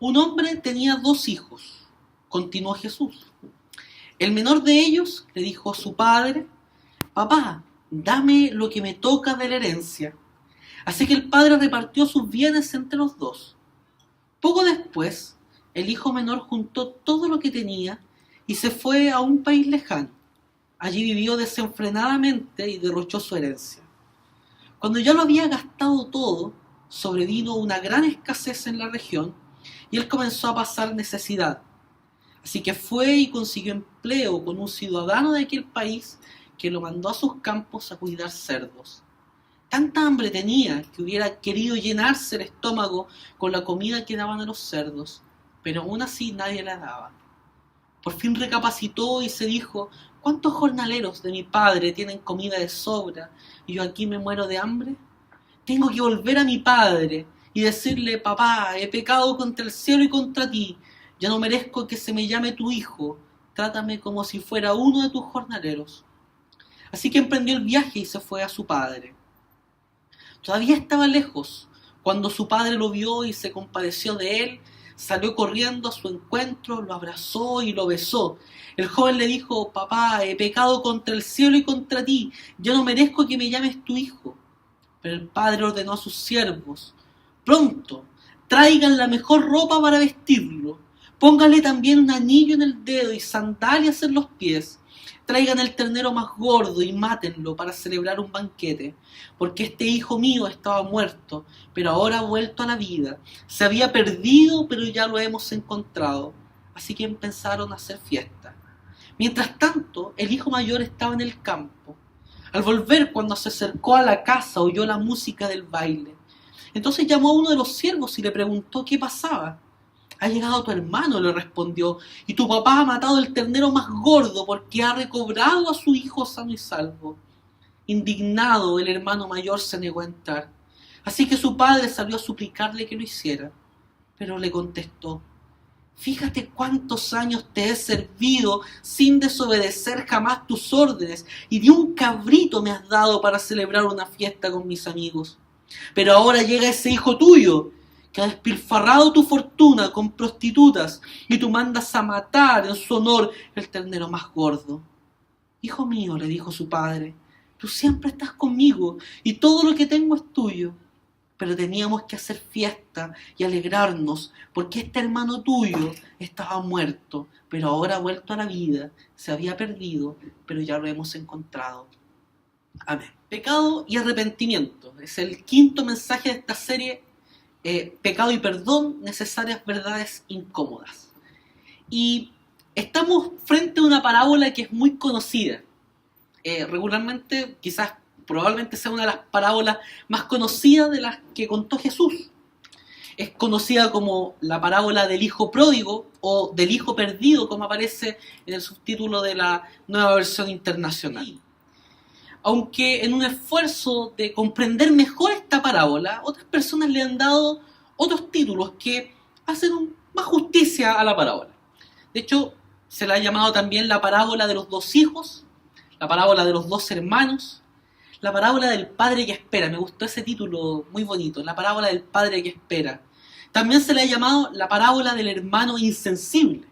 Un hombre tenía 2 hijos, continuó Jesús. El menor de ellos le dijo a su padre: papá, dame lo que me toca de la herencia. Así que el padre repartió sus bienes entre los 2. Poco después, el hijo menor juntó todo lo que tenía y se fue a un país lejano. Allí vivió desenfrenadamente y derrochó su herencia. Cuando ya lo había gastado todo, sobrevino una gran escasez en la región y él comenzó a pasar necesidad. Así que fue y consiguió empleo con un ciudadano de aquel país que lo mandó a sus campos a cuidar cerdos. Tanta hambre tenía que hubiera querido llenarse el estómago con la comida que daban a los cerdos, pero aún así nadie la daba. Por fin recapacitó y se dijo: ¿cuántos jornaleros de mi padre tienen comida de sobra y yo aquí me muero de hambre? Tengo que volver a mi padre y decirle: papá, he pecado contra el cielo y contra ti, ya no merezco que se me llame tu hijo, trátame como si fuera uno de tus jornaleros. Así que emprendió el viaje y se fue a su padre. Todavía estaba lejos cuando su padre lo vio y se compadeció de él. Salió corriendo a su encuentro, lo abrazó y lo besó. El joven le dijo: papá, he pecado contra el cielo y contra ti, yo no merezco que me llames tu hijo. Pero el padre ordenó a sus siervos: pronto, traigan la mejor ropa para vestirlo, pónganle también un anillo en el dedo y sandalias en los pies. Traigan el ternero más gordo y mátenlo para celebrar un banquete, porque este hijo mío estaba muerto, pero ahora ha vuelto a la vida. Se había perdido, pero ya lo hemos encontrado. Así que empezaron a hacer fiesta. Mientras tanto, el hijo mayor estaba en el campo. Al volver, cuando se acercó a la casa, oyó la música del baile. Entonces llamó a uno de los siervos y le preguntó qué pasaba. Ha llegado tu hermano, le respondió, y tu papá ha matado el ternero más gordo porque ha recobrado a su hijo sano y salvo. Indignado, el hermano mayor se negó a entrar. Así que su padre salió a suplicarle que lo hiciera. Pero le contestó: fíjate cuántos años te he servido sin desobedecer jamás tus órdenes, y ni un cabrito me has dado para celebrar una fiesta con mis amigos. Pero ahora llega ese hijo tuyo, que ha despilfarrado tu fortuna con prostitutas, y tú mandas a matar en su honor el ternero más gordo. Hijo mío, le dijo su padre, tú siempre estás conmigo, y todo lo que tengo es tuyo. Pero teníamos que hacer fiesta y alegrarnos, porque este hermano tuyo estaba muerto, pero ahora ha vuelto a la vida. Se había perdido, pero ya lo hemos encontrado. Amén. Pecado y arrepentimiento. Es el quinto mensaje de esta serie. Pecado y perdón, necesarias verdades incómodas. Y estamos frente a una parábola que es muy conocida. Regularmente, probablemente sea una de las parábolas más conocidas de las que contó Jesús. Es conocida como la parábola del hijo pródigo o del hijo perdido, como aparece en el subtítulo de la Nueva Versión Internacional. Aunque en un esfuerzo de comprender mejor esta parábola, otras personas le han dado otros títulos que hacen más justicia a la parábola. De hecho, se la ha llamado también la parábola de los 2 hijos, la parábola de los 2 hermanos, la parábola del padre que espera. Me gustó ese título, muy bonito, la parábola del padre que espera. También se le ha llamado la parábola del hermano insensible.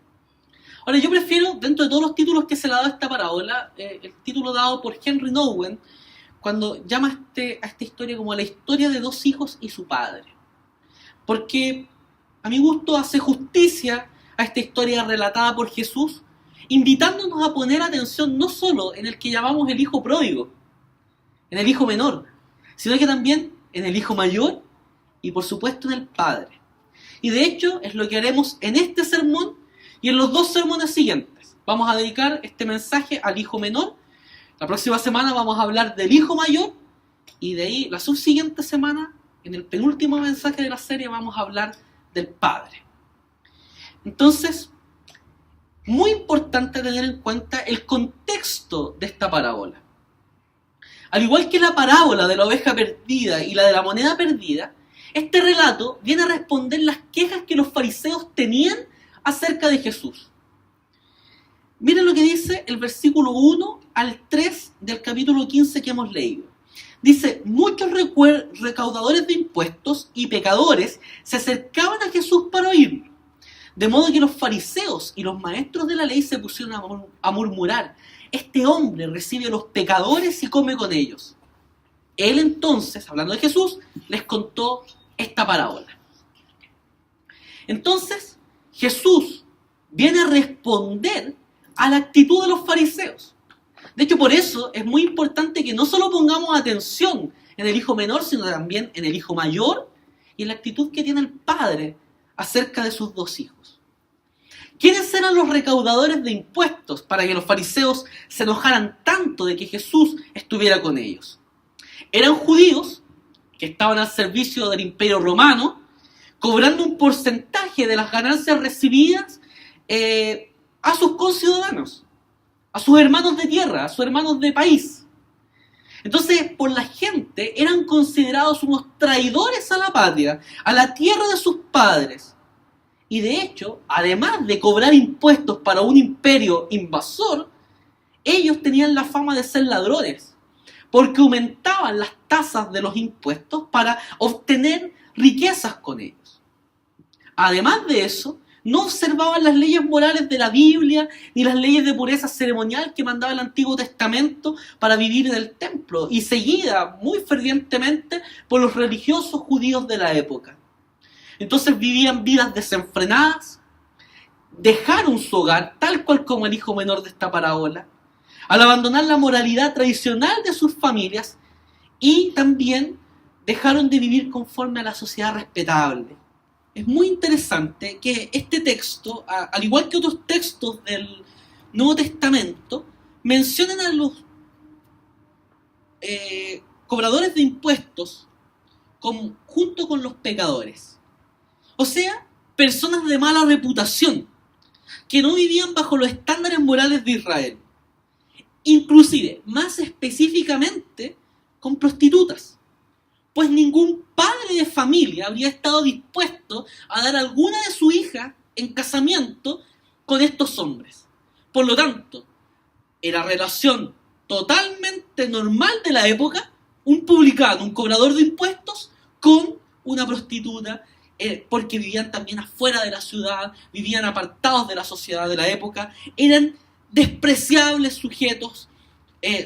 Ahora, yo prefiero, dentro de todos los títulos que se le ha dado a esta parábola, el título dado por Henry Nouwen, cuando llama a esta historia como la historia de 2 hijos y su padre. Porque, a mi gusto, hace justicia a esta historia relatada por Jesús, invitándonos a poner atención no solo en el que llamamos el hijo pródigo, en el hijo menor, sino que también en el hijo mayor y, por supuesto, en el padre. Y de hecho, es lo que haremos en este sermón y en los 2 sermones siguientes. Vamos a dedicar este mensaje al hijo menor. La próxima semana vamos a hablar del hijo mayor. Y de ahí, la subsiguiente semana, en el penúltimo mensaje de la serie, vamos a hablar del padre. Entonces, muy importante tener en cuenta el contexto de esta parábola. Al igual que la parábola de la oveja perdida y la de la moneda perdida, este relato viene a responder las quejas que los fariseos tenían acerca de Jesús. Miren lo que dice el versículo 1 al 3 del capítulo 15 que hemos leído. Dice: muchos recaudadores de impuestos y pecadores se acercaban a Jesús para oírlo. De modo que los fariseos y los maestros de la ley se pusieron a murmurar: este hombre recibe a los pecadores y come con ellos. Él entonces, hablando de Jesús, les contó esta parábola. Entonces, Jesús viene a responder a la actitud de los fariseos. De hecho, por eso es muy importante que no solo pongamos atención en el hijo menor, sino también en el hijo mayor y en la actitud que tiene el padre acerca de sus dos hijos. ¿Quiénes eran los recaudadores de impuestos para que los fariseos se enojaran tanto de que Jesús estuviera con ellos? Eran judíos que estaban al servicio del Imperio Romano, cobrando un porcentaje de las ganancias recibidas a sus conciudadanos, a sus hermanos de tierra, a sus hermanos de país. Entonces, por la gente, eran considerados unos traidores a la patria, a la tierra de sus padres. Y de hecho, además de cobrar impuestos para un imperio invasor, ellos tenían la fama de ser ladrones, porque aumentaban las tasas de los impuestos para obtener riquezas con ellos. Además de eso, no observaban las leyes morales de la Biblia ni las leyes de pureza ceremonial que mandaba el Antiguo Testamento para vivir en el templo, y seguida muy fervientemente por los religiosos judíos de la época. Entonces vivían vidas desenfrenadas, dejaron su hogar, tal cual como el hijo menor de esta parábola, al abandonar la moralidad tradicional de sus familias, y también dejaron de vivir conforme a la sociedad respetable. Es muy interesante que este texto, al igual que otros textos del Nuevo Testamento, mencionan a los cobradores de impuestos junto con los pecadores. O sea, personas de mala reputación, que no vivían bajo los estándares morales de Israel. Inclusive, más específicamente, con prostitutas. Pues ningún padre de familia habría estado dispuesto a dar alguna de su hija en casamiento con estos hombres. Por lo tanto, era relación totalmente normal de la época un publicano, un cobrador de impuestos, con una prostituta, porque vivían también afuera de la ciudad, vivían apartados de la sociedad de la época, eran despreciables sujetos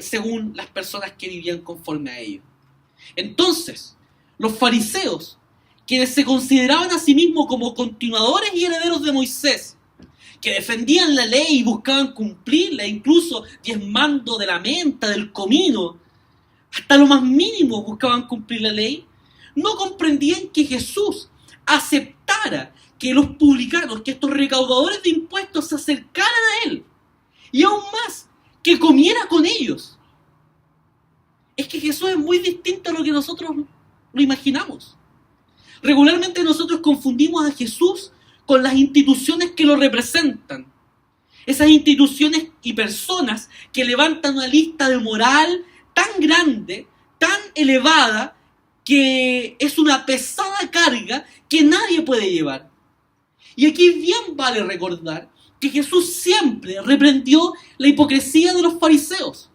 según las personas que vivían conforme a ellos. Entonces, los fariseos, quienes se consideraban a sí mismos como continuadores y herederos de Moisés, que defendían la ley y buscaban cumplirla, incluso diezmando de la menta, del comino, hasta lo más mínimo buscaban cumplir la ley, no comprendían que Jesús aceptara que los publicanos, que estos recaudadores de impuestos se acercaran a Él, y aún más, que comiera con ellos. Es que Jesús es muy distinto a lo que nosotros lo imaginamos. Regularmente nosotros confundimos a Jesús con las instituciones que lo representan. Esas instituciones y personas que levantan una lista de moral tan grande, tan elevada, que es una pesada carga que nadie puede llevar. Y aquí bien vale recordar que Jesús siempre reprendió la hipocresía de los fariseos,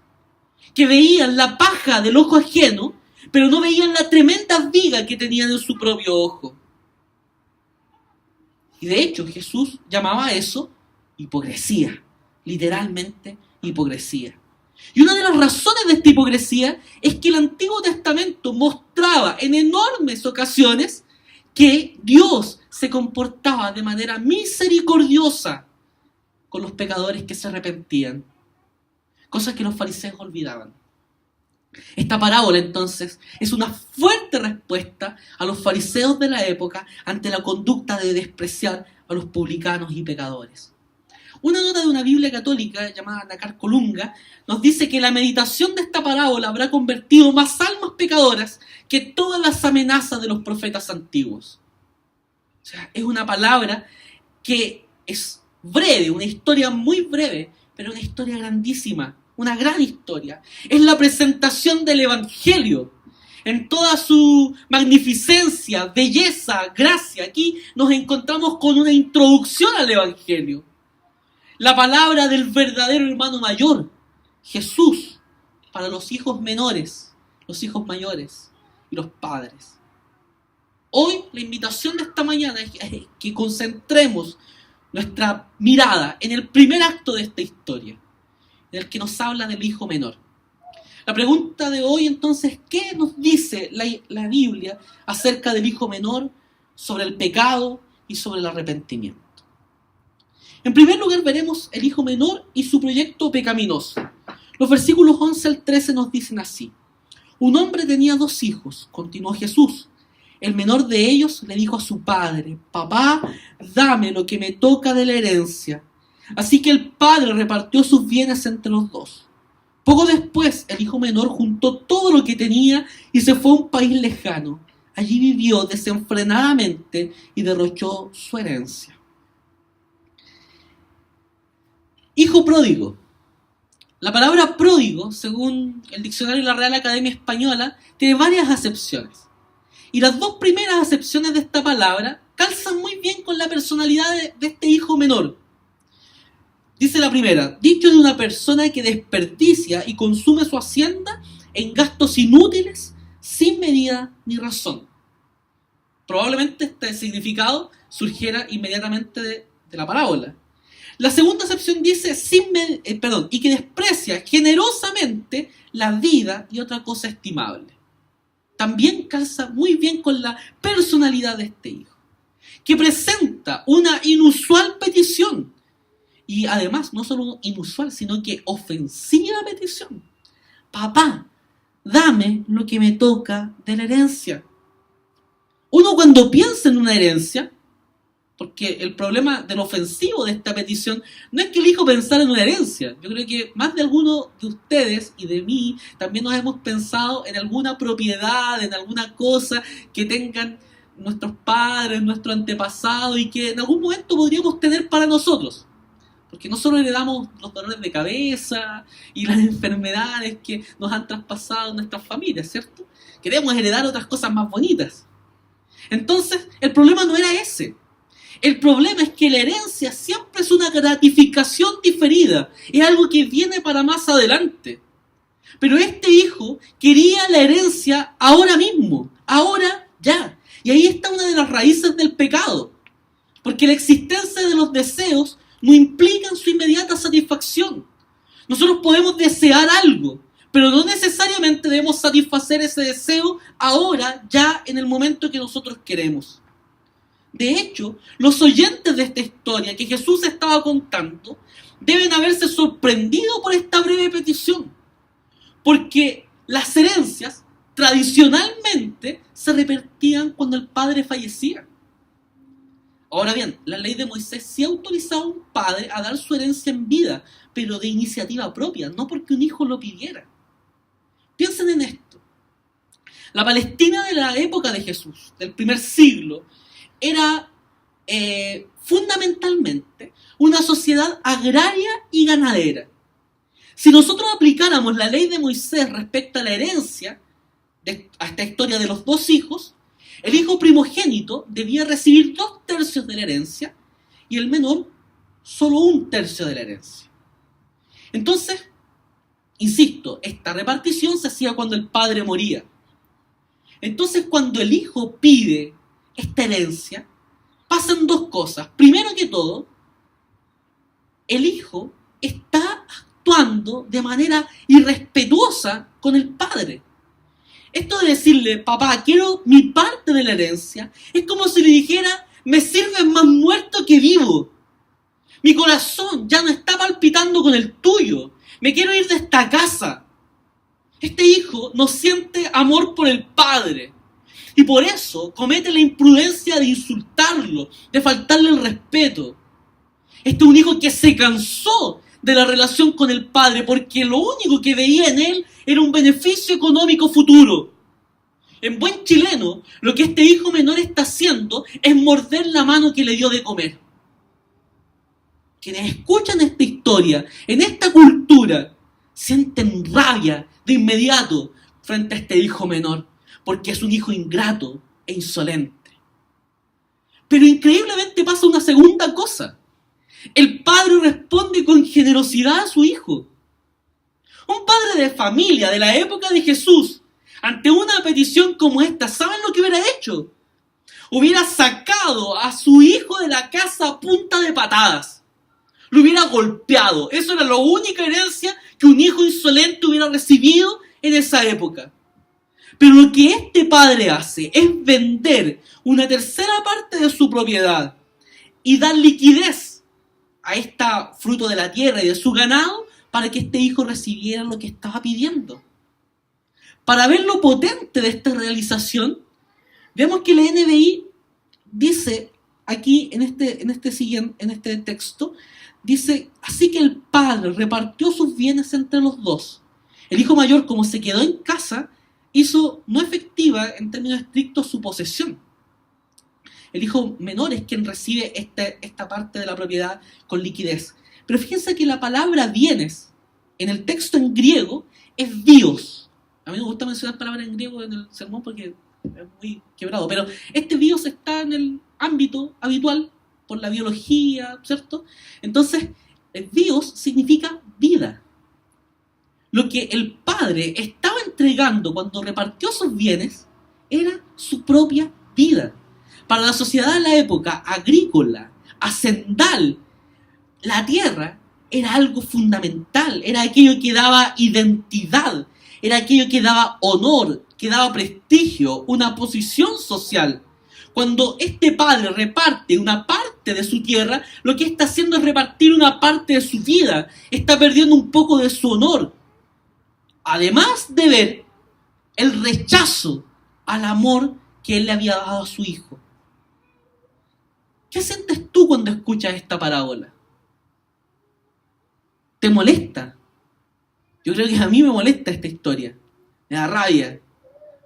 que veían la paja del ojo ajeno, pero no veían la tremenda viga que tenían en su propio ojo. Y de hecho Jesús llamaba a eso hipocresía, literalmente hipocresía. Y una de las razones de esta hipocresía es que el Antiguo Testamento mostraba en enormes ocasiones que Dios se comportaba de manera misericordiosa con los pecadores que se arrepentían, cosas que los fariseos olvidaban. Esta parábola, entonces, es una fuerte respuesta a los fariseos de la época ante la conducta de despreciar a los publicanos y pecadores. Una nota de una Biblia católica llamada Nácar Colunga nos dice que la meditación de esta parábola habrá convertido más almas pecadoras que todas las amenazas de los profetas antiguos. O sea, es una palabra que es breve, una historia muy breve, pero una historia grandísima, una gran historia. Es la presentación del Evangelio en toda su magnificencia, belleza, gracia. Aquí nos encontramos con una introducción al Evangelio. La palabra del verdadero hermano mayor, Jesús, para los hijos menores, los hijos mayores y los padres. Hoy la invitación de esta mañana es que concentremos nuestra mirada en el primer acto de esta historia, en el que nos habla del hijo menor. La pregunta de hoy entonces, ¿qué nos dice la Biblia acerca del hijo menor, sobre el pecado y sobre el arrepentimiento? En primer lugar veremos el hijo menor y su proyecto pecaminoso. Los versículos 11 al 13 nos dicen así: un hombre tenía 2 hijos, continuó Jesús. El menor de ellos le dijo a su padre: papá, dame lo que me toca de la herencia. Así que el padre repartió sus bienes entre los 2. Poco después, el hijo menor juntó todo lo que tenía y se fue a un país lejano. Allí vivió desenfrenadamente y derrochó su herencia. Hijo pródigo. La palabra pródigo, según el diccionario de la Real Academia Española, tiene varias acepciones. Y las 2 primeras acepciones de esta palabra calzan muy bien con la personalidad de este hijo menor. Dice la primera: dicho de una persona que desperdicia y consume su hacienda en gastos inútiles, sin medida ni razón. Probablemente este significado surgiera inmediatamente de la parábola. La segunda acepción dice y que desprecia generosamente la vida y otra cosa estimable. También calza muy bien con la personalidad de este hijo, que presenta una inusual petición. Y además, no solo inusual, sino que ofensiva petición. Papá, dame lo que me toca de la herencia. Uno cuando piensa en una herencia, porque el problema del ofensivo de esta petición no es que el hijo pensara en una herencia. Yo creo que más de alguno de ustedes y de mí también nos hemos pensado en alguna propiedad, en alguna cosa que tengan nuestros padres, nuestro antepasado y que en algún momento podríamos tener para nosotros. Porque no solo heredamos los dolores de cabeza y las enfermedades que nos han traspasado nuestras familias, ¿cierto? Queremos heredar otras cosas más bonitas. Entonces, el problema no era ese. El problema es que la herencia siempre es una gratificación diferida. Es algo que viene para más adelante. Pero este hijo quería la herencia ahora mismo, ahora ya. Y ahí está una de las raíces del pecado. Porque la existencia de los deseos no implican su inmediata satisfacción. Nosotros podemos desear algo, pero no necesariamente debemos satisfacer ese deseo ahora, ya en el momento que nosotros queremos. De hecho, los oyentes de esta historia que Jesús estaba contando deben haberse sorprendido por esta breve petición, porque las herencias tradicionalmente se repartían cuando el padre fallecía. Ahora bien, la ley de Moisés sí autorizaba a un padre a dar su herencia en vida, pero de iniciativa propia, no porque un hijo lo pidiera. Piensen en esto. La Palestina de la época de Jesús, del primer siglo, era fundamentalmente una sociedad agraria y ganadera. Si nosotros aplicáramos la ley de Moisés respecto a la herencia, a esta historia de los 2 hijos, el hijo primogénito debía recibir 2/3 de la herencia y el menor solo 1/3 de la herencia. Entonces, insisto, esta repartición se hacía cuando el padre moría. Entonces, cuando el hijo pide esta herencia, pasan 2 cosas. Primero que todo, el hijo está actuando de manera irrespetuosa con el padre. Esto de decirle: papá, quiero mi parte de la herencia, es como si le dijera: me sirves más muerto que vivo. Mi corazón ya no está palpitando con el tuyo. Me quiero ir de esta casa. Este hijo no siente amor por el padre. Y por eso comete la imprudencia de insultarlo, de faltarle el respeto. Este es un hijo que se cansó de la relación con el padre porque lo único que veía en él era un beneficio económico futuro. En buen chileno, lo que este hijo menor está haciendo es morder la mano que le dio de comer. Quienes escuchan esta historia, en esta cultura, sienten rabia de inmediato frente a este hijo menor, porque es un hijo ingrato e insolente. Pero increíblemente pasa una segunda cosa. El padre responde con generosidad a su hijo. Un padre de familia de la época de Jesús, ante una petición como esta, ¿saben lo que hubiera hecho? hubiera sacado a su hijo de la casa a punta de patadas. Lo hubiera golpeado. Eso era la única herencia que un hijo insolente hubiera recibido en esa época. Pero lo que este padre hace es vender una tercera parte de su propiedad y dar liquidez a este fruto de la tierra y de su ganado para que este hijo recibiera lo que estaba pidiendo. Para ver lo potente de esta realización, vemos que la NBI dice aquí en este texto, dice, así que el padre repartió sus bienes entre los dos. El hijo mayor, como se quedó en casa, hizo no efectiva en términos estrictos su posesión. El hijo menor es quien recibe esta parte de la propiedad con liquidez. Pero fíjense que la palabra bienes en el texto en griego es bios. A mí me gusta mencionar palabras en griego en el sermón porque es muy quebrado. Pero este bios está en el ámbito habitual por la biología, ¿cierto? Entonces, el bios significa vida. Lo que el padre estaba entregando cuando repartió sus bienes era su propia vida. Para la sociedad de la época agrícola, hacendal, la tierra era algo fundamental, era aquello que daba identidad, era aquello que daba honor, que daba prestigio, una posición social. Cuando este padre reparte una parte de su tierra, lo que está haciendo es repartir una parte de su vida, está perdiendo un poco de su honor. Además de ver el rechazo al amor que él le había dado a su hijo. ¿Qué sientes tú cuando escuchas esta parábola? ¿Te molesta? Yo creo que a mí me molesta esta historia. Me da rabia.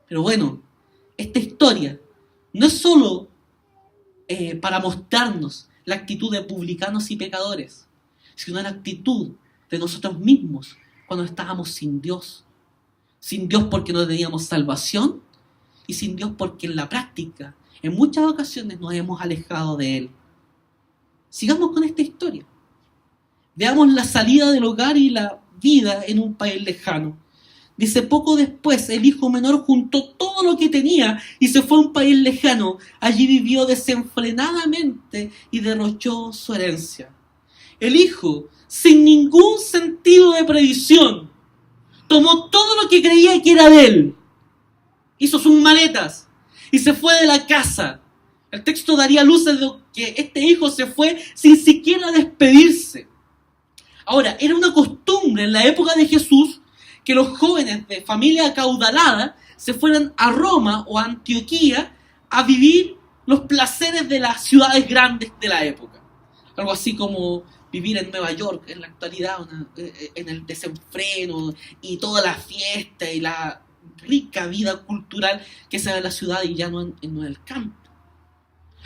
Pero bueno, esta historia no es solo para mostrarnos la actitud de publicanos y pecadores, sino la actitud de nosotros mismos cuando estábamos sin Dios. Sin Dios porque no teníamos salvación y sin Dios porque en la práctica, en muchas ocasiones nos hemos alejado de Él. Sigamos con esta historia. Veamos la salida del hogar y la vida en un país lejano. Dice, poco después el hijo menor juntó todo lo que tenía y se fue a un país lejano. Allí vivió desenfrenadamente y derrochó su herencia. El hijo, sin ningún sentido de previsión, tomó todo lo que creía que era de él, hizo sus maletas y se fue de la casa. El texto daría luces de que este hijo se fue sin siquiera despedirse. Ahora, era una costumbre en la época de Jesús que los jóvenes de familia acaudalada se fueran a Roma o a Antioquía a vivir los placeres de las ciudades grandes de la época. Algo así como vivir en Nueva York en la actualidad, en el desenfreno y toda la fiesta y la rica vida cultural que se da en la ciudad y ya no en el campo.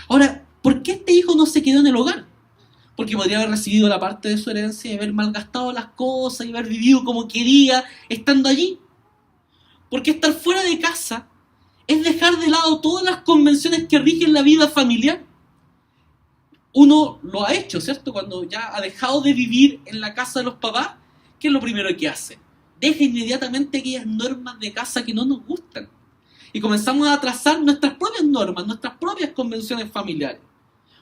Ahora, ¿por qué este hijo no se quedó en el hogar? Porque podría haber recibido la parte de su herencia y haber malgastado las cosas y haber vivido como quería estando allí. Porque estar fuera de casa es dejar de lado todas las convenciones que rigen la vida familiar. Uno lo ha hecho, ¿cierto? Cuando ya ha dejado de vivir en la casa de los papás, ¿qué es lo primero que hace? Deja inmediatamente aquellas normas de casa que no nos gustan. Y comenzamos a trazar nuestras propias normas, nuestras propias convenciones familiares.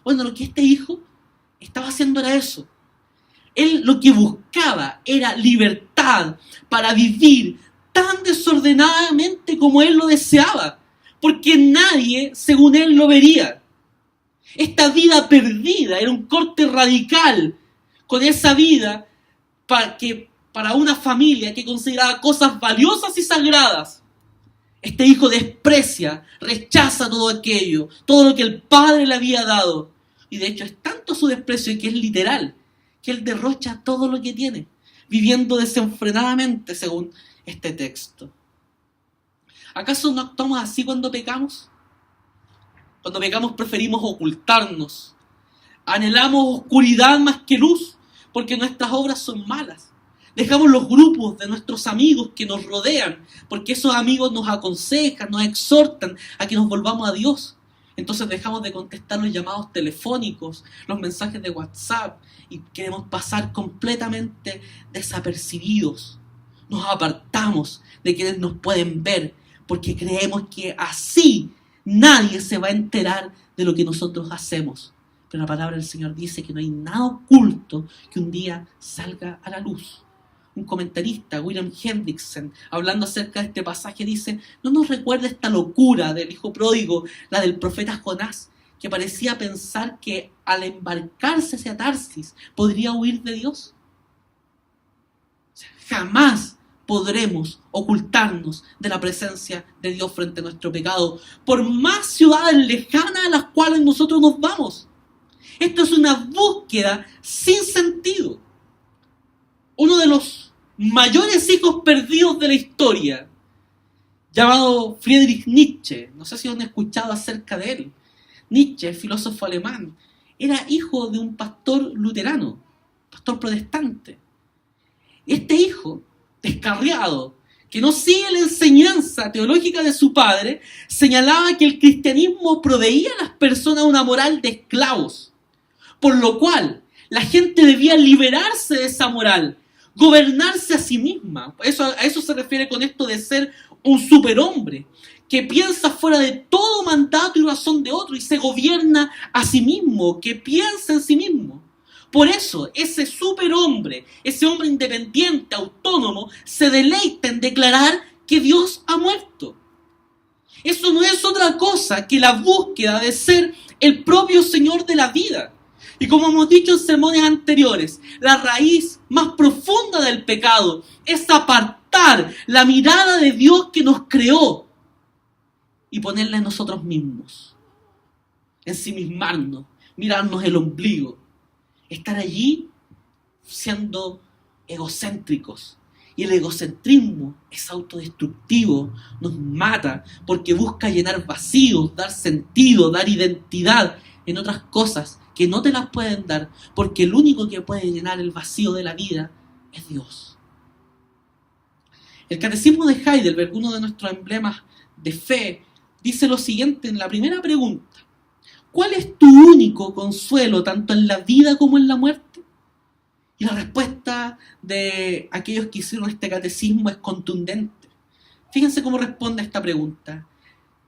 Bueno, lo que este hijo estaba haciendo era eso. Él lo que buscaba era libertad para vivir tan desordenadamente como él lo deseaba, porque nadie, según él, lo vería. Esta vida perdida era un corte radical con esa vida para una familia que consideraba cosas valiosas y sagradas. Este hijo desprecia, rechaza todo aquello, todo lo que el padre le había dado. Y de hecho es tanto su desprecio que es literal, que él derrocha todo lo que tiene, viviendo desenfrenadamente según este texto. ¿Acaso no actuamos así cuando pecamos? Cuando pecamos preferimos ocultarnos. Anhelamos oscuridad más que luz, porque nuestras obras son malas. Dejamos los grupos de nuestros amigos que nos rodean, porque esos amigos nos aconsejan, nos exhortan a que nos volvamos a Dios. Entonces dejamos de contestar los llamados telefónicos, los mensajes de WhatsApp, y queremos pasar completamente desapercibidos. Nos apartamos de quienes nos pueden ver, porque creemos que así Nadie se va a enterar de lo que nosotros hacemos. Pero la palabra del Señor dice que no hay nada oculto que un día salga a la luz. Un comentarista, William Hendrickson, hablando acerca de este pasaje, dice: no nos recuerda esta locura del hijo pródigo, la del profeta Jonás, que parecía pensar que al embarcarse hacia Tarsis podría huir de Dios. O sea, jamás podremos ocultarnos de la presencia de Dios frente a nuestro pecado, por más ciudades lejanas a las cuales nosotros nos vamos. Esto es una búsqueda sin sentido. Uno de los mayores hijos perdidos de la historia, llamado Friedrich Nietzsche, no sé si han escuchado acerca de él. Nietzsche, filósofo alemán, era hijo de un pastor luterano, pastor protestante. Este hijo, descarriado, que no sigue la enseñanza teológica de su padre, señalaba que el cristianismo proveía a las personas una moral de esclavos, por lo cual la gente debía liberarse de esa moral, gobernarse a sí misma. A eso se refiere con esto de ser un superhombre, que piensa fuera de todo mandato y razón de otro y se gobierna a sí mismo, que piensa en sí mismo. Por eso, ese superhombre, ese hombre independiente, autónomo, se deleita en declarar que Dios ha muerto. Eso no es otra cosa que la búsqueda de ser el propio Señor de la vida. Y como hemos dicho en sermones anteriores, la raíz más profunda del pecado es apartar la mirada de Dios que nos creó y ponerla en nosotros mismos, ensimismarnos, mirarnos el ombligo, estar allí siendo egocéntricos. Y el egocentrismo es autodestructivo, nos mata porque busca llenar vacíos, dar sentido, dar identidad en otras cosas que no te las pueden dar, porque el único que puede llenar el vacío de la vida es Dios. El Catecismo de Heidelberg, uno de nuestros emblemas de fe, dice lo siguiente en la primera pregunta: ¿cuál es tu único consuelo tanto en la vida como en la muerte? Y la respuesta de aquellos que hicieron este catecismo es contundente. Fíjense cómo responde a esta pregunta.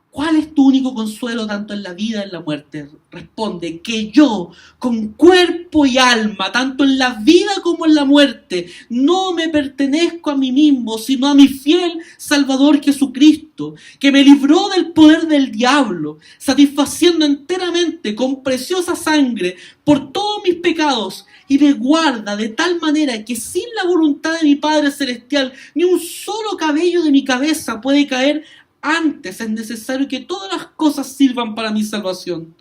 ¿Cuál es tu único consuelo tanto en la vida como en la muerte? Responde: que yo, con cuerpo y alma, tanto en la vida como en la muerte, no me pertenezco a mí mismo, sino a mi fiel Salvador Jesucristo, que me libró del poder del diablo, satisfaciendo enteramente con preciosa sangre por todos mis pecados, y me guarda de tal manera que sin la voluntad de mi Padre Celestial, ni un solo cabello de mi cabeza puede caer. Antes es necesario que todas las cosas sirvan para mi salvación.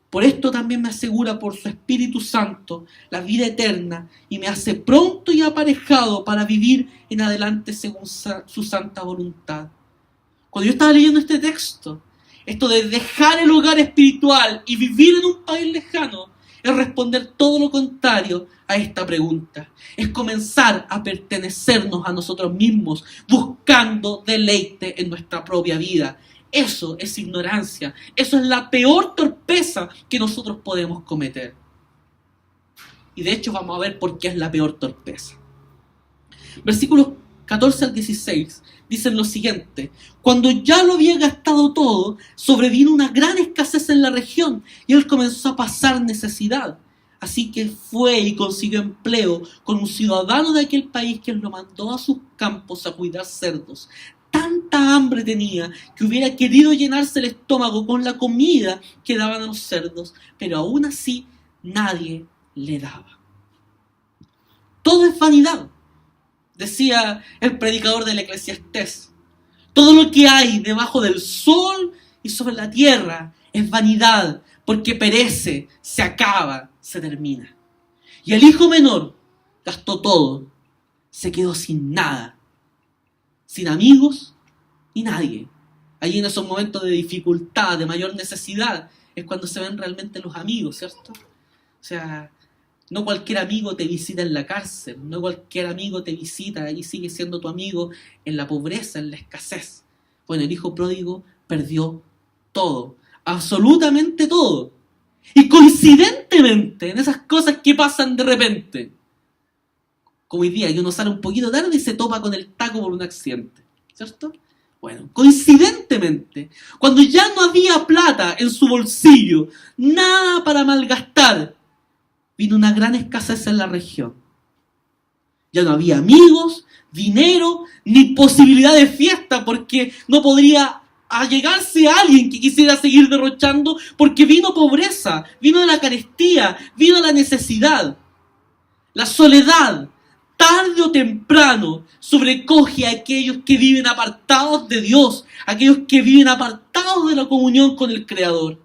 Por esto también me asegura por su Espíritu Santo la vida eterna y me hace pronto y aparejado para vivir en adelante según su santa voluntad. Cuando yo estaba leyendo este texto, esto de dejar el hogar espiritual y vivir en un país lejano, es responder todo lo contrario a esta pregunta. Es comenzar a pertenecernos a nosotros mismos, buscando deleite en nuestra propia vida. Eso es ignorancia. Eso es la peor torpeza que nosotros podemos cometer. Y de hecho vamos a ver por qué es la peor torpeza. Versículos 14 al 16 dicen lo siguiente: cuando ya lo había gastado todo, sobrevino una gran escasez en la región y él comenzó a pasar necesidad. Así que fue y consiguió empleo con un ciudadano de aquel país que lo mandó a sus campos a cuidar cerdos. Tanta hambre tenía que hubiera querido llenarse el estómago con la comida que daban a los cerdos, pero aún así nadie le daba. Todo es vanidad, decía el predicador del Eclesiastés. Todo lo que hay debajo del sol y sobre la tierra es vanidad, porque perece, se acaba, se termina. Y el hijo menor gastó todo, se quedó sin nada, sin amigos ni nadie. Allí en esos momentos de dificultad, de mayor necesidad, es cuando se ven realmente los amigos, ¿cierto? O sea, no cualquier amigo te visita en la cárcel, no cualquier amigo te visita y sigue siendo tu amigo en la pobreza, en la escasez. Bueno, el hijo pródigo perdió todo, absolutamente todo. Y coincidentemente, en esas cosas que pasan de repente, como hoy día, que uno sale un poquito tarde y se topa con el taco por un accidente, ¿cierto? Bueno, coincidentemente, cuando ya no había plata en su bolsillo, nada para malgastar, vino una gran escasez en la región. Ya no había amigos, dinero, ni posibilidad de fiesta, porque no podría allegarse a alguien que quisiera seguir derrochando, porque vino pobreza, vino la carestía, vino la necesidad. La soledad, tarde o temprano, sobrecoge a aquellos que viven apartados de Dios, aquellos que viven apartados de la comunión con el Creador.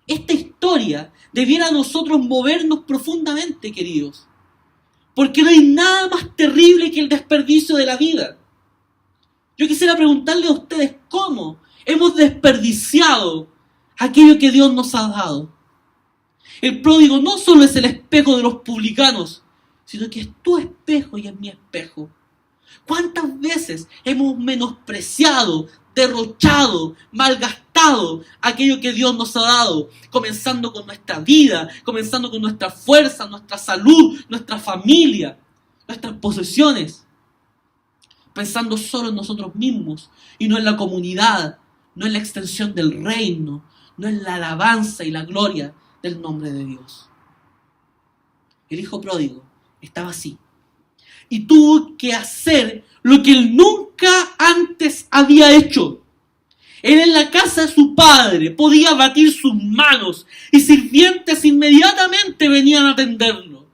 Esta historia debiera a nosotros movernos profundamente, queridos, porque no hay nada más terrible que el desperdicio de la vida. Yo quisiera preguntarle a ustedes cómo hemos desperdiciado aquello que Dios nos ha dado. El pródigo no solo es el espejo de los publicanos, sino que es tu espejo y es mi espejo. ¿Cuántas veces hemos menospreciado, derrochado, malgastado aquello que Dios nos ha dado? Comenzando con nuestra vida, comenzando con nuestra fuerza, nuestra salud, nuestra familia, nuestras posesiones. Pensando solo en nosotros mismos y no en la comunidad, no en la extensión del reino, no en la alabanza y la gloria del nombre de Dios. El hijo pródigo estaba así y tuvo que hacer lo que él nunca antes había hecho. Él en la casa de su padre podía batir sus manos y sirvientes inmediatamente venían a atenderlo.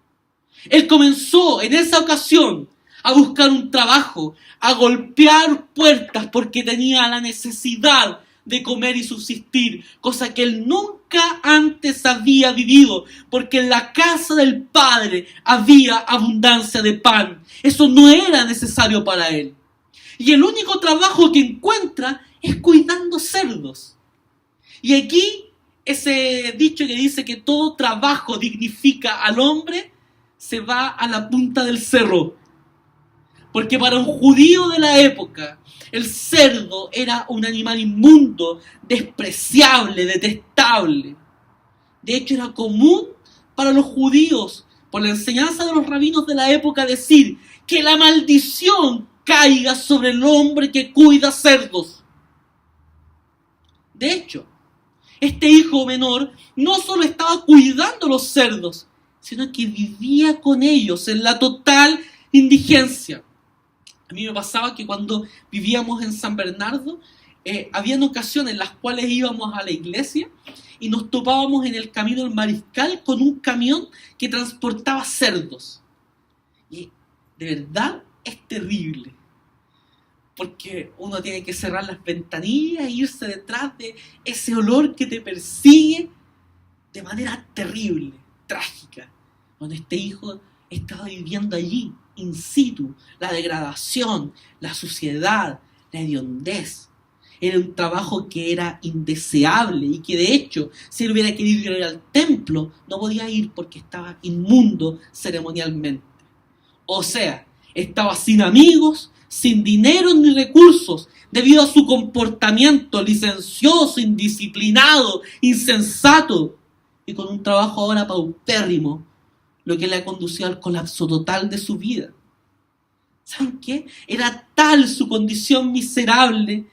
Él comenzó en esa ocasión a buscar un trabajo, a golpear puertas porque tenía la necesidad de comer y subsistir, cosa que él nunca antes había vivido, porque en la casa del Padre había abundancia de pan. Eso no era necesario para él. Y el único trabajo que encuentra es cuidando cerdos. Y aquí ese dicho que dice que todo trabajo dignifica al hombre se va a la punta del cerro. Porque para un judío de la época, el cerdo era un animal inmundo, despreciable, detestable. De hecho, era común para los judíos, por la enseñanza de los rabinos de la época, decir que la maldición caiga sobre el hombre que cuida cerdos. De hecho, este hijo menor no solo estaba cuidando los cerdos, sino que vivía con ellos en la total indigencia. A mí me pasaba que cuando vivíamos en San Bernardo, habían ocasiones en las cuales íbamos a la iglesia y nos topábamos en el camino del Mariscal con un camión que transportaba cerdos. Y de verdad es terrible, porque uno tiene que cerrar las ventanillas e irse detrás de ese olor que te persigue de manera terrible, trágica, donde este hijo estaba viviendo allí, in situ, la degradación, la suciedad, la hediondez. Era un trabajo que era indeseable y que de hecho, si él hubiera querido ir al templo, no podía ir porque estaba inmundo ceremonialmente. O sea, estaba sin amigos, sin dinero ni recursos, debido a su comportamiento licencioso, indisciplinado, insensato, y con un trabajo ahora paupérrimo, lo que le ha conducido al colapso total de su vida. ¿Saben qué? Era tal su condición miserable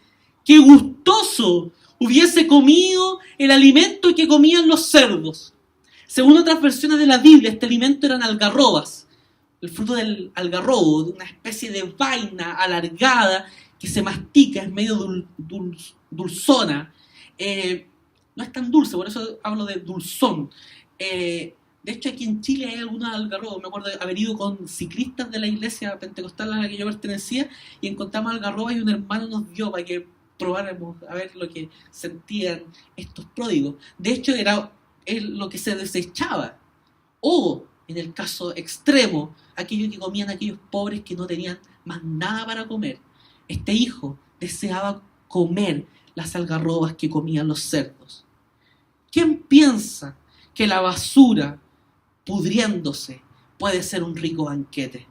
que gustoso hubiese comido el alimento que comían los cerdos. Según otras versiones de la Biblia, este alimento eran algarrobas, el fruto del algarrobo, de una especie de vaina alargada que se mastica, es medio dulzona. No es tan dulce, por eso hablo de dulzón. De hecho, aquí en Chile hay algunos algarrobos. Me acuerdo de haber ido con ciclistas de la iglesia pentecostal a la que yo pertenecía y encontramos algarrobas y un hermano nos dio para que probáramos a ver lo que sentían estos pródigos. De hecho, era lo que se desechaba. O, en el caso extremo, aquello que comían aquellos pobres que no tenían más nada para comer. Este hijo deseaba comer las algarrobas que comían los cerdos. ¿Quién piensa que la basura pudriéndose puede ser un rico banquete?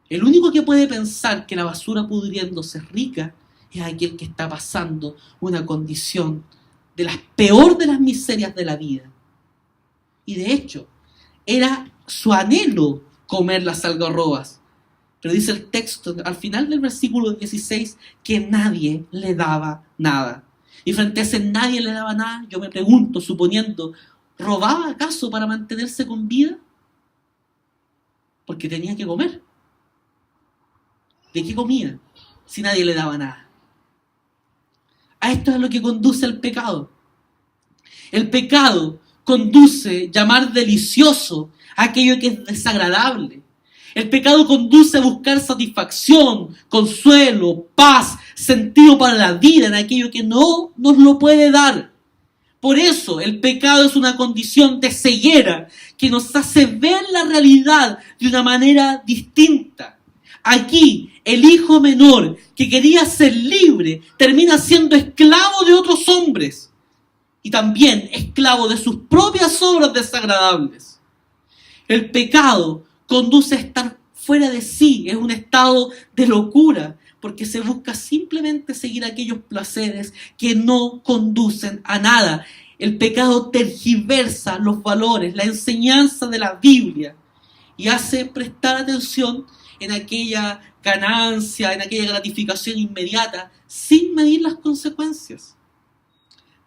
El único que puede pensar que la basura pudriéndose es rica es aquel que está pasando una condición de las peor de las miserias de la vida. Y de hecho, era su anhelo comer las algarrobas, Pero dice el texto, al final del versículo 16, que nadie le daba nada. Y frente a ese nadie le daba nada, yo me pregunto, suponiendo, ¿robaba acaso para mantenerse con vida? Porque tenía que comer. ¿De qué comía si nadie le daba nada? A esto es a lo que conduce el pecado. El pecado conduce a llamar delicioso aquello que es desagradable. El pecado conduce a buscar satisfacción, consuelo, paz, sentido para la vida en aquello que no nos lo puede dar. Por eso el pecado es una condición de ceguera que nos hace ver la realidad de una manera distinta. Aquí el hijo menor que quería ser libre termina siendo esclavo de otros hombres y también esclavo de sus propias obras desagradables. El pecado conduce a estar fuera de sí, es un estado de locura, porque se busca simplemente seguir aquellos placeres que no conducen a nada. El pecado tergiversa los valores, la enseñanza de la Biblia y hace prestar atención en aquella ganancia, en aquella gratificación inmediata, sin medir las consecuencias.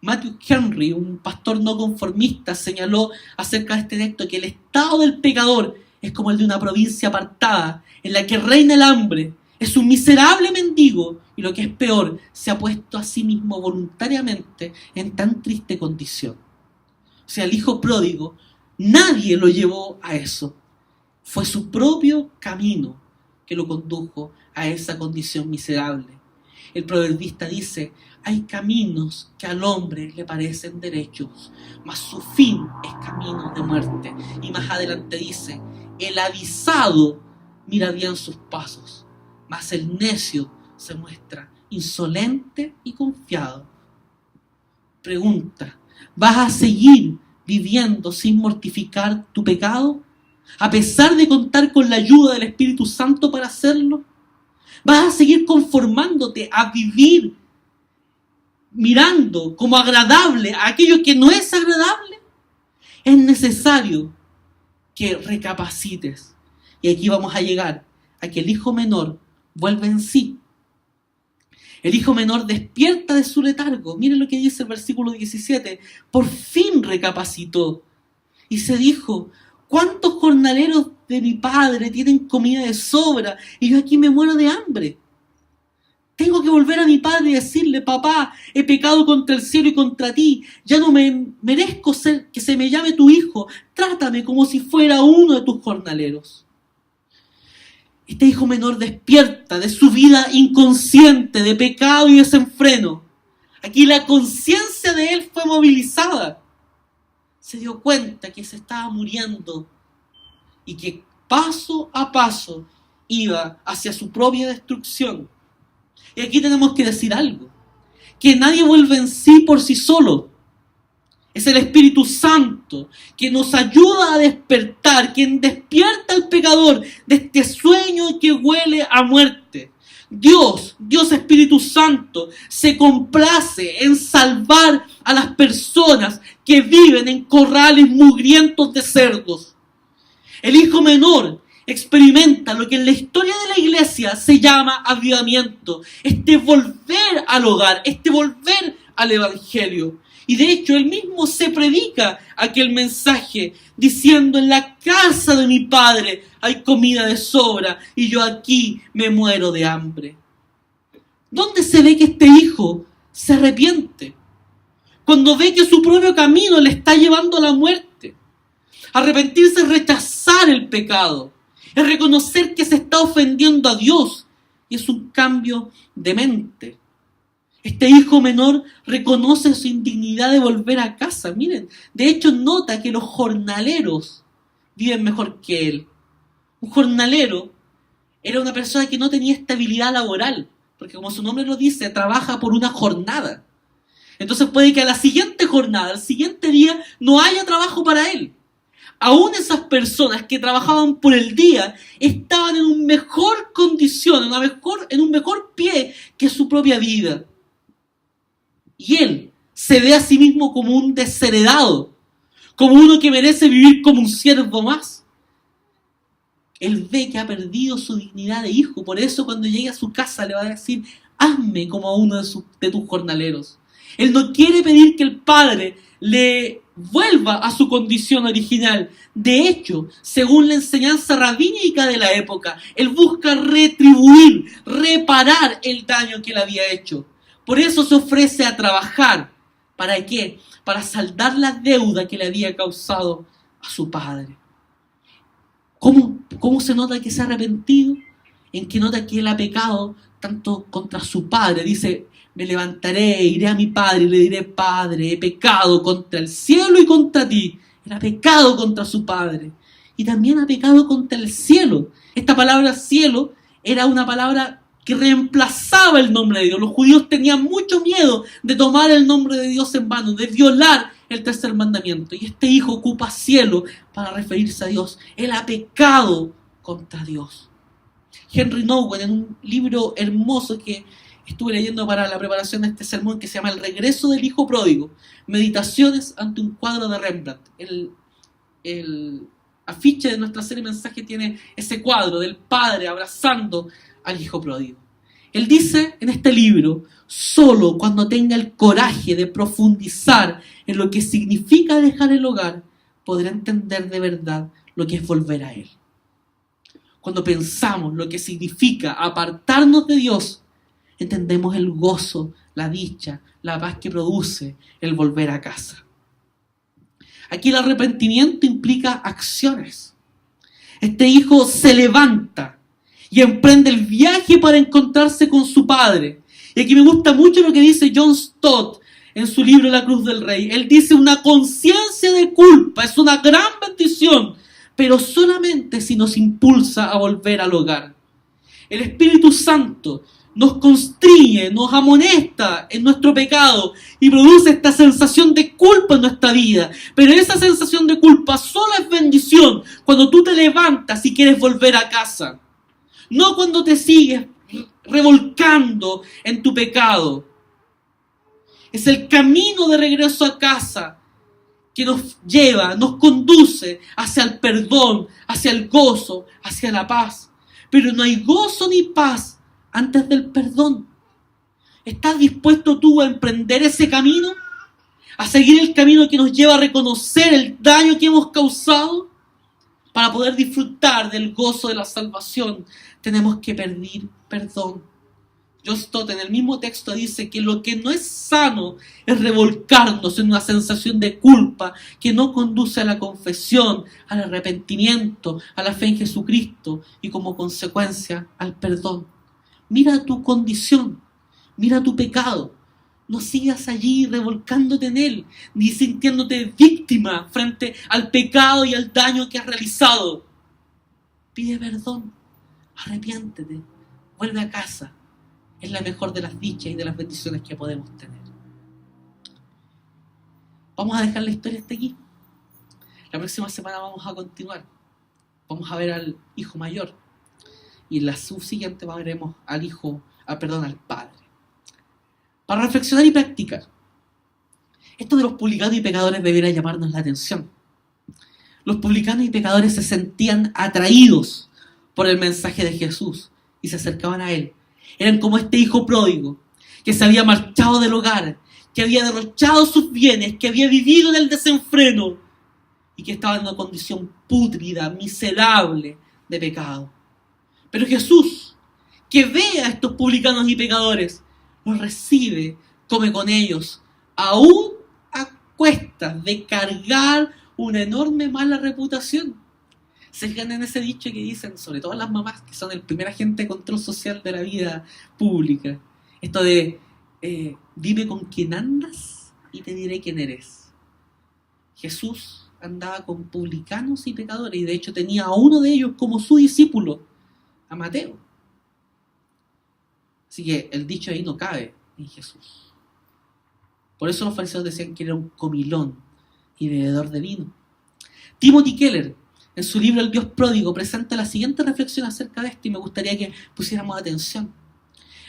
Matthew Henry, un pastor no conformista, señaló acerca de este texto que el estado del pecador es como el de una provincia apartada, en la que reina el hambre, es un miserable mendigo y lo que es peor, se ha puesto a sí mismo voluntariamente en tan triste condición. O sea, el hijo pródigo, nadie lo llevó a eso. Fue su propio camino que lo condujo a esa condición miserable. El proverbista dice, hay caminos que al hombre le parecen derechos, mas su fin es camino de muerte. Y más adelante dice, el avisado mira bien sus pasos, mas el necio se muestra insolente y confiado. Pregunta, ¿vas a seguir viviendo sin mortificar tu pecado? A pesar de contar con la ayuda del Espíritu Santo para hacerlo, ¿vas a seguir conformándote a vivir mirando como agradable a aquello que no es agradable? Es necesario que recapacites. Y aquí vamos a llegar a que el hijo menor vuelve en sí. El hijo menor despierta de su letargo. Miren lo que dice el versículo 17. Por fin recapacitó y se dijo, ¿cuántos jornaleros de mi padre tienen comida de sobra y yo aquí me muero de hambre? Tengo que volver a mi padre y decirle, papá, he pecado contra el cielo y contra ti, ya no me merezco ser que se me llame tu hijo, trátame como si fuera uno de tus jornaleros. Este hijo menor despierta de su vida inconsciente, de pecado y desenfreno. Aquí la conciencia de él fue movilizada. Se dio cuenta que se estaba muriendo y que paso a paso iba hacia su propia destrucción. Y aquí tenemos que decir algo, que nadie vuelve en sí por sí solo. Es el Espíritu Santo que nos ayuda a despertar, quien despierta al pecador de este sueño que huele a muerte. Dios Espíritu Santo, se complace en salvar a las personas que viven en corrales mugrientos de cerdos. El hijo menor experimenta lo que en la historia de la iglesia se llama avivamiento, este volver al hogar, este volver al evangelio. Y de hecho él mismo se predica aquel mensaje diciendo, en la casa de mi padre hay comida de sobra y yo aquí me muero de hambre. ¿Dónde se ve que este hijo se arrepiente? Cuando ve que su propio camino le está llevando a la muerte. Arrepentirse es rechazar el pecado, es reconocer que se está ofendiendo a Dios y es un cambio de mente. Este hijo menor reconoce su indignidad de volver a casa. Miren, de hecho nota que los jornaleros viven mejor que él. Un jornalero era una persona que no tenía estabilidad laboral, porque como su nombre lo dice, trabaja por una jornada. Entonces puede que a la siguiente jornada, al siguiente día, no haya trabajo para él. Aún esas personas que trabajaban por el día estaban en una mejor condición, en un mejor pie que su propia vida. Y él se ve a sí mismo como un desheredado, como uno que merece vivir como un siervo más. Él ve que ha perdido su dignidad de hijo. Por eso cuando llegue a su casa le va a decir: hazme como a uno de tus jornaleros. Él no quiere pedir que el padre le vuelva a su condición original. De hecho, según la enseñanza rabínica de la época, él busca retribuir, reparar el daño que él había hecho. Por eso se ofrece a trabajar. ¿Para qué? Para saldar la deuda que le había causado a su padre. ¿Cómo se nota que se ha arrepentido? En que nota que él ha pecado tanto contra su padre. Dice: me levantaré, iré a mi padre y le diré: Padre, he pecado contra el cielo y contra ti. Él ha pecado contra su padre. Y también ha pecado contra el cielo. Esta palabra cielo era una palabra que reemplazaba el nombre de Dios. Los judíos tenían mucho miedo de tomar el nombre de Dios en vano, de violar el tercer mandamiento. Y este hijo ocupa cielo para referirse a Dios. Él ha pecado contra Dios. Henry Nouwen, en un libro hermoso que estuve leyendo para la preparación de este sermón, que se llama El regreso del hijo pródigo, meditaciones ante un cuadro de Rembrandt. El afiche de nuestra serie Mensaje tiene ese cuadro del padre abrazando al hijo pródigo. Él dice en este libro: solo cuando tenga el coraje de profundizar en lo que significa dejar el hogar, podrá entender de verdad lo que es volver a él. Cuando pensamos lo que significa apartarnos de Dios, entendemos el gozo, la dicha, la paz que produce el volver a casa. Aquí el arrepentimiento implica acciones. Este hijo se levanta y emprende el viaje para encontrarse con su padre. Y aquí me gusta mucho lo que dice John Stott en su libro La Cruz del Rey. Él dice: una conciencia de culpa es una gran bendición, pero solamente si nos impulsa a volver al hogar. El Espíritu Santo nos constriñe, nos amonesta en nuestro pecado y produce esta sensación de culpa en nuestra vida. Pero esa sensación de culpa solo es bendición cuando tú te levantas y quieres volver a casa. No cuando te sigues revolcando en tu pecado. Es el camino de regreso a casa que nos lleva, nos conduce hacia el perdón, hacia el gozo, hacia la paz. Pero no hay gozo ni paz antes del perdón. ¿Estás dispuesto tú a emprender ese camino? ¿A seguir el camino que nos lleva a reconocer el daño que hemos causado? Para poder disfrutar del gozo de la salvación, tenemos que pedir perdón. John Stott en el mismo texto dice que lo que no es sano es revolcarnos en una sensación de culpa que no conduce a la confesión, al arrepentimiento, a la fe en Jesucristo y como consecuencia al perdón. Mira tu condición, mira tu pecado. No sigas allí revolcándote en él, ni sintiéndote víctima frente al pecado y al daño que has realizado. Pide perdón, arrepiéntete, vuelve a casa. Es la mejor de las dichas y de las bendiciones que podemos tener. Vamos a dejar la historia hasta aquí. La próxima semana vamos a continuar. Vamos a ver al hijo mayor. Y en la subsiguiente veremos al padre. Para reflexionar y practicar. Esto de los publicanos y pecadores debería llamarnos la atención. Los publicanos y pecadores se sentían atraídos por el mensaje de Jesús y se acercaban a él. Eran como este hijo pródigo que se había marchado del hogar, que había derrochado sus bienes, que había vivido en el desenfreno y que estaba en una condición pútrida, miserable de pecado. Pero Jesús, que ve a estos publicanos y pecadores, los recibe, come con ellos, aún a cuestas de cargar una enorme mala reputación. Se fijan en ese dicho que dicen, sobre todo las mamás, que son el primer agente de control social de la vida pública. Esto de, dime con quién andas y te diré quién eres. Jesús andaba con publicanos y pecadores, y de hecho tenía a uno de ellos como su discípulo, a Mateo. Así que el dicho ahí no cabe en Jesús. Por eso los fariseos decían que era un comilón y bebedor de vino. Timothy Keller, en su libro El Dios Pródigo, presenta la siguiente reflexión acerca de esto y me gustaría que pusiéramos atención.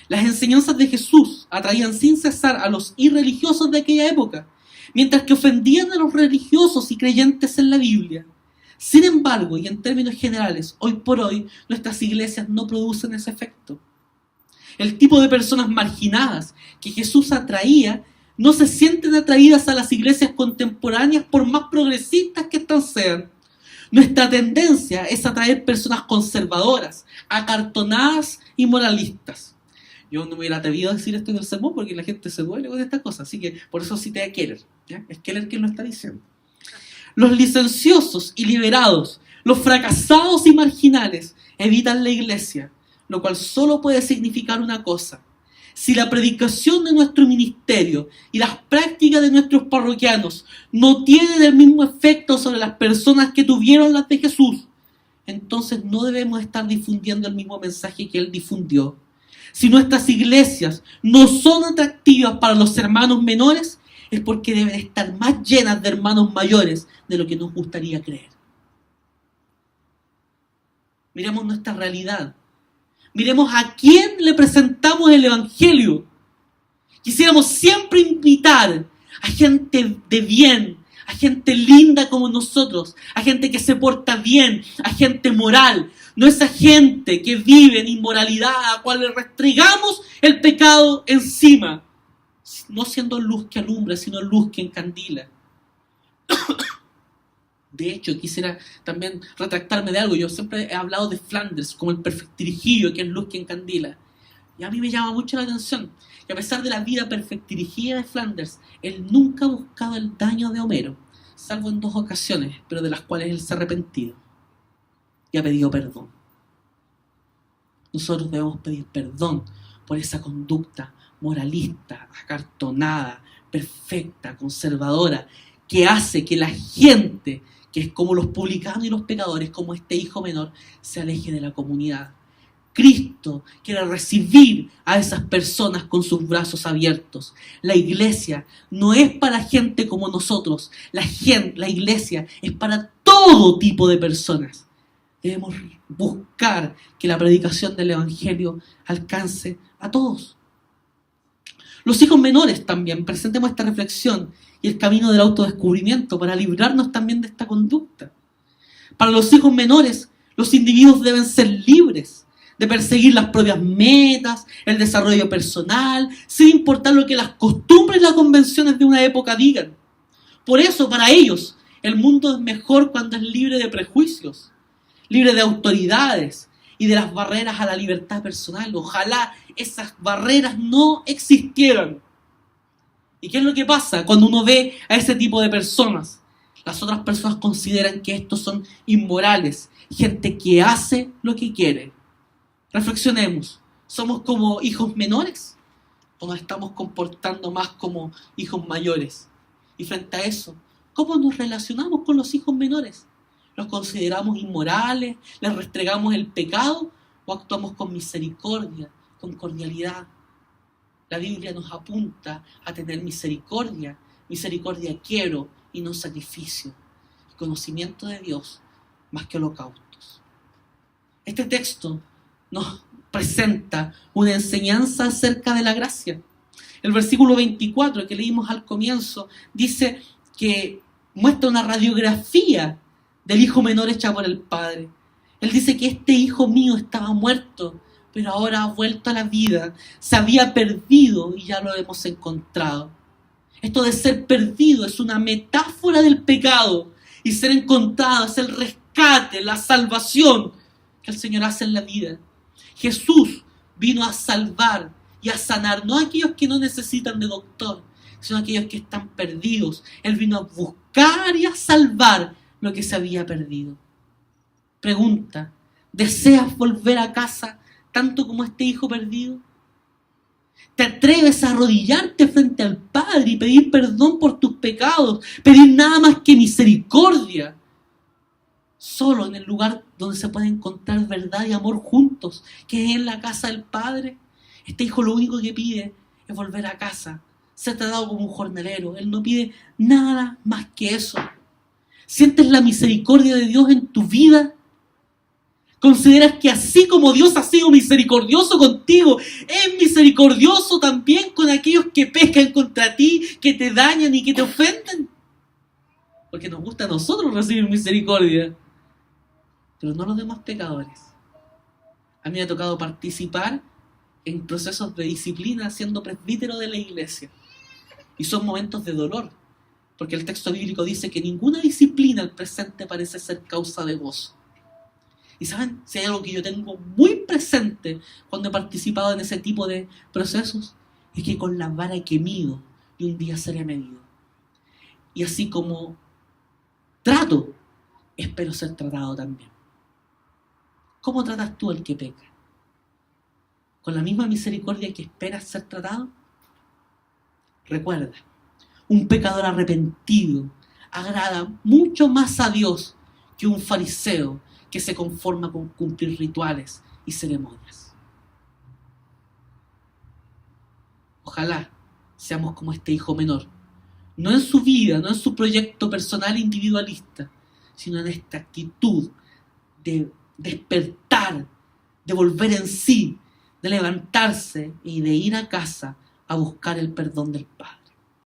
Las enseñanzas de Jesús atraían sin cesar a los irreligiosos de aquella época, mientras que ofendían a los religiosos y creyentes en la Biblia. Sin embargo, y en términos generales, hoy por hoy, nuestras iglesias no producen ese efecto. El tipo de personas marginadas que Jesús atraía no se sienten atraídas a las iglesias contemporáneas por más progresistas que éstas sean. Nuestra tendencia es atraer personas conservadoras, acartonadas y moralistas. Yo no me hubiera atrevido a decir esto en el sermón porque la gente se duele con estas cosas, así que por eso cité a Keller, ¿ya? Es Keller quien lo está diciendo. Los licenciosos y liberados, los fracasados y marginales evitan la iglesia, lo cual solo puede significar una cosa. Si la predicación de nuestro ministerio y las prácticas de nuestros parroquianos no tienen el mismo efecto sobre las personas que tuvieron las de Jesús, entonces no debemos estar difundiendo el mismo mensaje que Él difundió. Si nuestras iglesias no son atractivas para los hermanos menores, es porque deben estar más llenas de hermanos mayores de lo que nos gustaría creer. Miremos nuestra realidad. Miremos a quién le presentamos el Evangelio. Quisiéramos siempre invitar a gente de bien, a gente linda como nosotros, a gente que se porta bien, a gente moral. No esa gente que vive en inmoralidad, a cual le restregamos el pecado encima. No siendo luz que alumbra, sino luz que encandila. De hecho, quisiera también retractarme de algo. Yo siempre he hablado de Flanders como el perfectirijillo, que es luz que encandila. Y a mí me llama mucho la atención que a pesar de la vida perfectirijilla de Flanders, él nunca ha buscado el daño de Homero, salvo en 2 ocasiones, pero de las cuales él se ha arrepentido y ha pedido perdón. Nosotros debemos pedir perdón por esa conducta moralista, acartonada, perfecta, conservadora, que hace que la gente, que es como los publicanos y los pecadores, como este hijo menor, se aleje de la comunidad. Cristo quiere recibir a esas personas con sus brazos abiertos. La iglesia no es para gente como nosotros. La iglesia es para todo tipo de personas. Debemos buscar que la predicación del Evangelio alcance a todos. Los hijos menores también, presentemos esta reflexión y el camino del autodescubrimiento para librarnos también de esta conducta. Para los hijos menores, los individuos deben ser libres de perseguir las propias metas, el desarrollo personal, sin importar lo que las costumbres y las convenciones de una época digan. Por eso, para ellos, el mundo es mejor cuando es libre de prejuicios, libre de autoridades y de las barreras a la libertad personal. Ojalá esas barreras no existieran. ¿Y qué es lo que pasa cuando uno ve a ese tipo de personas? Las otras personas consideran que estos son inmorales, gente que hace lo que quiere. Reflexionemos, ¿somos como hijos menores o nos estamos comportando más como hijos mayores? Y frente a eso, ¿cómo nos relacionamos con los hijos menores? ¿Los consideramos inmorales? ¿Les restregamos el pecado? ¿O actuamos con misericordia, con cordialidad? La Biblia nos apunta a tener misericordia. Misericordia quiero y no sacrificio. El conocimiento de Dios más que holocaustos. Este texto nos presenta una enseñanza acerca de la gracia. El versículo 24 que leímos al comienzo dice que muestra una radiografía del hijo menor hecha por el padre. Él dice que este hijo mío estaba muerto, pero ahora ha vuelto a la vida. Se había perdido y ya lo hemos encontrado. Esto de ser perdido es una metáfora del pecado, y ser encontrado es el rescate, la salvación que el Señor hace en la vida. Jesús vino a salvar y a sanar, no a aquellos que no necesitan de doctor, sino a aquellos que están perdidos. Él vino a buscar y a salvar lo que se había perdido. Pregunta, ¿deseas volver a casa tanto como este hijo perdido? ¿Te atreves a arrodillarte frente al Padre y pedir perdón por tus pecados? Pedir nada más que misericordia. Solo en el lugar donde se puede encontrar verdad y amor juntos, que es en la casa del Padre. Este hijo lo único que pide es volver a casa, ser tratado como un jornalero. Él no pide nada más que eso. ¿Sientes la misericordia de Dios en tu vida? ¿Consideras que así como Dios ha sido misericordioso contigo, es misericordioso también con aquellos que pecan contra ti, que te dañan y que te ofenden? Porque nos gusta a nosotros recibir misericordia. pero no los demás pecadores. A mí me ha tocado participar en procesos de disciplina siendo presbítero de la iglesia. Y son momentos de dolor, porque el texto bíblico dice que ninguna disciplina al presente parece ser causa de gozo. Y saben, si hay algo que yo tengo muy presente cuando he participado en ese tipo de procesos, es que con la vara que mido, y un día seré medido. Y así como trato, espero ser tratado también. ¿Cómo tratas tú al que peca? ¿Con la misma misericordia que esperas ser tratado? Recuerda, un pecador arrepentido agrada mucho más a Dios que un fariseo que se conforma con cumplir rituales y ceremonias. Ojalá seamos como este hijo menor, no en su vida, no en su proyecto personal individualista, sino en esta actitud de despertar, de volver en sí, de levantarse y de ir a casa a buscar el perdón del Padre.